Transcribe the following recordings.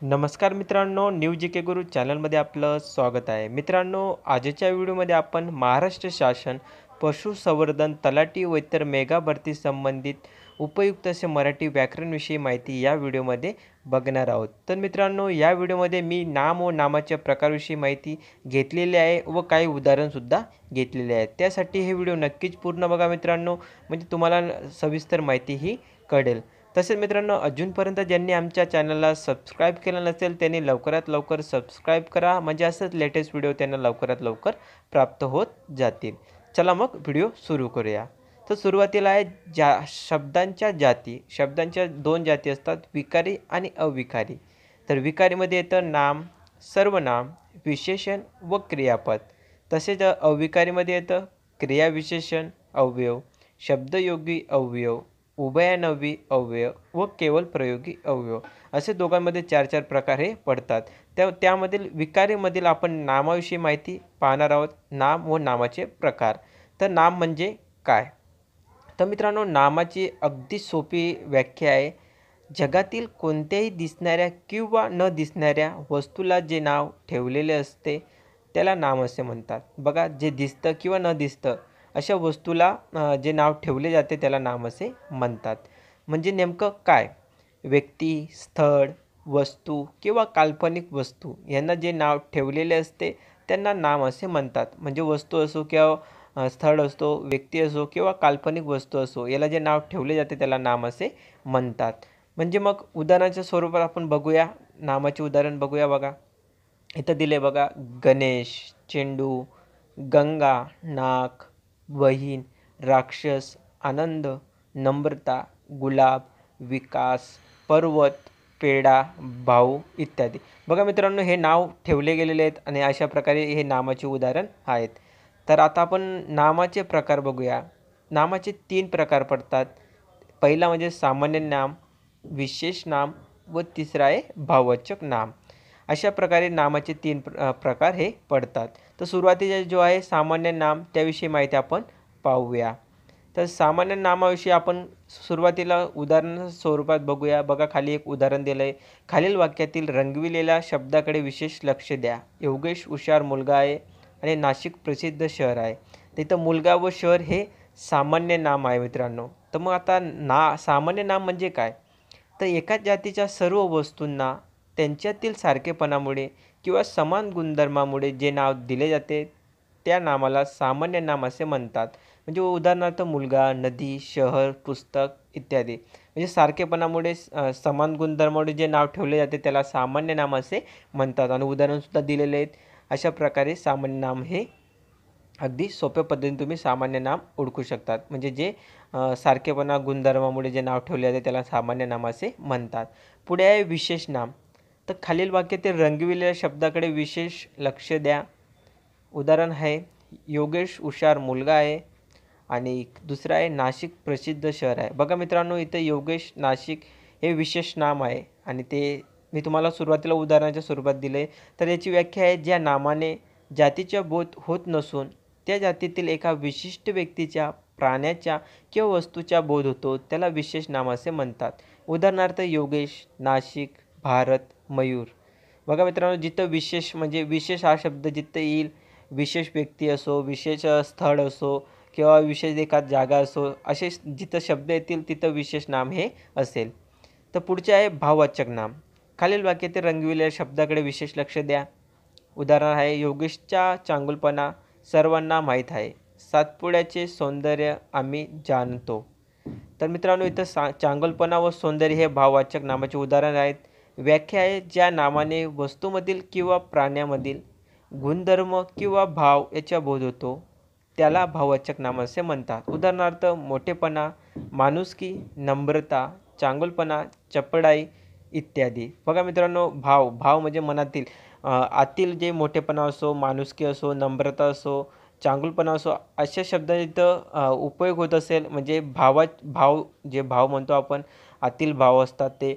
नमस्कार मित्रांनो, न्यू जी के गुरु चॅनलमध्ये आपलं स्वागत आहे. मित्रांनो, आजच्या व्हिडिओमध्ये आपण महाराष्ट्र शासन पशुसंवर्धन तलाठी व इतर मेगा भरती संबंधित उपयुक्त असे मराठी व्याकरणविषयी माहिती या व्हिडिओमध्ये बघणार आहोत. तर मित्रांनो, या व्हिडिओमध्ये मी नाम व नामाच्या प्रकारविषयी माहिती घेतलेली आहे व काही उदाहरणसुद्धा घेतलेले आहेत. त्यासाठी हे व्हिडिओ नक्कीच पूर्ण बघा मित्रांनो, म्हणजे तुम्हाला सविस्तर माहितीही कळेल. तसेच मित्रांनो, अजूनपर्यंत ज्यांनी आमच्या चॅनलला सबस्क्राईब केलं नसेल त्यांनी लवकरात लवकर सबस्क्राईब करा, म्हणजे असंच लेटेस्ट व्हिडिओ त्यांना लवकरात लवकर प्राप्त होत जातील. चला मग व्हिडिओ सुरू करूया. तर सुरुवातीला आहे शब्दांच्या जाती. शब्दांच्या दोन जाती असतात, विकारी आणि अविकारी. तर विकारीमध्ये येतं नाम, सर्वनाम, विशेषण व क्रियापद. तसेच अविकारीमध्ये येतं क्रियाविशेषण, अवयव, शब्दयोगी अवयव, उभयनामी अवयव व केवळ प्रयोगी अवयव, असे दोघांमध्ये चार चार प्रकार हे पडतात. त्यामधील विकारीमधील आपण नामाविषयी माहिती पाहणार आहोत. नाम व नामाचे प्रकार. तर नाम म्हणजे काय? तर मित्रांनो, नामाची अगदी सोपी व्याख्या आहे. जगातील कोणत्याही दिसणाऱ्या किंवा न दिसणाऱ्या वस्तूला जे नाव ठेवलेले असते त्याला नाम असे म्हणतात. बघा, जे दिसतं किंवा न दिसतं अशा वस्तूला जे नाव ठेवले जाते त्याला नाम असे म्हणतात. म्हणजे नेमकं काय? व्यक्ती, स्थळ, वस्तू किंवा काल्पनिक वस्तू यांना जे नाव ठेवलेले असते त्यांना नाम असे म्हणतात. म्हणजे वस्तू असो किंवा स्थळ असो, व्यक्ती असो किंवा काल्पनिक वस्तू असो, याला जे नाव ठेवले जाते त्याला नाम असे म्हणतात. म्हणजे मग उदाहरणाच्या स्वरूपात आपण बघूया, नामाचे उदाहरण बघूया. बघा, इथं दिले बघा, गणेश, चेंडू, गंगा, नाक, बहीण, राक्षस, आनंद, नम्रता, गुलाब, विकास, पर्वत, पेढा, भाऊ इत्यादी. बघा मित्रांनो, हे नाव ठेवले गेलेले आहेत आणि अशा प्रकारे हे नामाचे उदाहरण आहेत. तर आता आपण नामाचे प्रकार बघूया. नामाचे 3 प्रकार पडतात. पहिला म्हणजे सामान्य नाम, विशेष नाम व तिसरा आहे भाववाचक नाम. अशा प्रकारे नामाचे 3 प्रकार हे पडतात. तर सुरुवातीला जो आहे सामान्य नाम, त्याविषयी माहिती आपण पाहूया. तर सामान्य नामाविषयी आपण सुरुवातीला उदाहरण स्वरूपात बघूया. बघा, खाली एक उदाहरण दिलं आहे. खालील वाक्यातील रंगविलेल्या शब्दाकडे विशेष लक्ष द्या. योगेश हुशार मुलगा आहे आणि नाशिक प्रसिद्ध शहर आहे. तिथं मुलगा व शहर हे सामान्य नाम आहे मित्रांनो. तर मग आता सामान्य नाम म्हणजे काय? तर एकाच जातीच्या सर्व वस्तूंना त्यांच्यातील सारखेपणामुळे किंवा समान गुणधर्मामुळे जे नाव दिले जाते त्या नामाला सामान्य नाम असे म्हणतात. म्हणजे उदाहरणार्थ मुलगा, नदी, शहर, पुस्तक इत्यादी. म्हणजे सारखेपणामुळे समान गुणधर्मामुळे जे नाव ठेवले जाते त्याला सामान्य नाम असे म्हणतात. आणि उदाहरणसुद्धा दिलेले आहेत. अशा प्रकारे सामान्य नाम हे अगदी सोप्या पद्धतीने तुम्ही सामान्य नाम ओळखू शकतात. म्हणजे जे सारखेपणा गुणधर्मामुळे जे नाव ठेवले जाते त्याला सामान्य नाम असे म्हणतात. पुढे आहे विशेष नाम. तर खालील वाक्यातील रंगविलेल्या शब्दाकडे विशेष लक्ष द्या. उदाहरण आहे, योगेश हुशार मुलगा आहे आणि दुसरं आहे नाशिक प्रसिद्ध शहर आहे. बघा मित्रांनो, इथं योगेश, नाशिक हे विशेष नाम आहे आणि ते मी तुम्हाला सुरुवातीला उदाहरणाच्या स्वरूपात दिले. तर याची व्याख्या आहे, ज्या नामाने जातीचा बोध होत नसून त्या जातीतील एका विशिष्ट व्यक्तीच्या, प्राण्याच्या किंवा वस्तूचा बोध होतो त्याला विशेष नाम असे म्हणतात. उदाहरणार्थ योगेश, नाशिक, भारत, मयूर. बघा मित्रांनो, जिथं विशेष म्हणजे विशेष हा शब्द जिथं येईल, विशेष व्यक्ती असो, विशेष स्थळ असो किंवा विशेष एखाद जागा असो, असे जिथं शब्द येतील तिथं विशेष नाम हे असेल. तर पुढचे आहे भाववाचक नाम. खालील वाक्यातील रंगविलेल्या शब्दाकडे विशेष लक्ष द्या. उदाहरण आहे, योगेशचा चांगुलपणा सर्वांना माहीत आहे. सातपुड्याचे सौंदर्य आम्ही जाणतो. तर मित्रांनो, इथं चांगुलपणा व सौंदर्य हे भाववाचक नामाचे उदाहरण आहेत. व्याख्या आहे, ज्या नामाने वस्तूमधील किंवा प्राण्यामधील गुणधर्म किंवा भाव याचा बोध होतो त्याला भाववाचक नाम असे म्हणतात. उदाहरणार्थ मोठेपणा, माणुसकी, नम्रता, चांगुलपणा, चपळाई इत्यादी. बघा मित्रांनो, भाव म्हणजे मनातील आतील जे मोठेपणा असो, माणुसकी असो, नम्रता असो, चांगुलपणा असो, अशा शब्दाचा इथं उपयोग होत असेल. म्हणजे जे भाव म्हणतो आपण, आतील भाव असतात ते,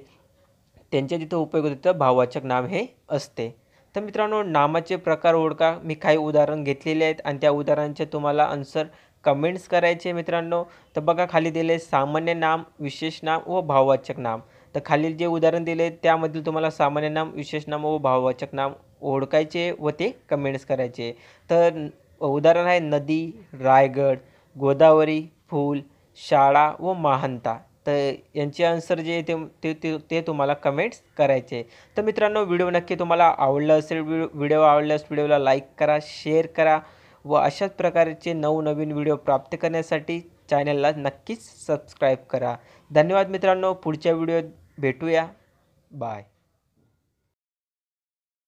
त्यांच्या जिथं उपयोग होतो तिथं भाववाचक नाम हे असते. तर मित्रांनो, नामाचे प्रकार ओळखा. मी काही उदाहरण घेतलेले आहेत आणि त्या उदाहरणांचे तुम्हाला आन्सर कमेंट्स करायचे मित्रांनो. तर बघा, खाली दिले सामान्य नाम, विशेष नाम व भाववाचक नाम. तर खालील जे उदाहरण दिले त्यामधील तुम्हाला सामान्य नाम, विशेष नाम व भाववाचक नाम ओळखायचे व ते कमेंट्स करायचे. तर उदाहरण आहे नदी, रायगड, गोदावरी, फूल, शाळा व महानता. तर यांचे आन्सर जे ते ते ते ते तुम्हाला कमेंट्स करायचे. तर मित्रांनो, व्हिडिओ नक्की तुम्हाला आवडला असेल. व्हिडिओ आवडल्यास व्हिडिओला लाईक करा, शेअर करा व अशाच प्रकारचे नवनवीन व्हिडिओ प्राप्त करण्यासाठी चॅनलला नक्कीच सबस्क्राईब करा. धन्यवाद मित्रांनो. पुढच्या व्हिडिओत भेटूया. बाय.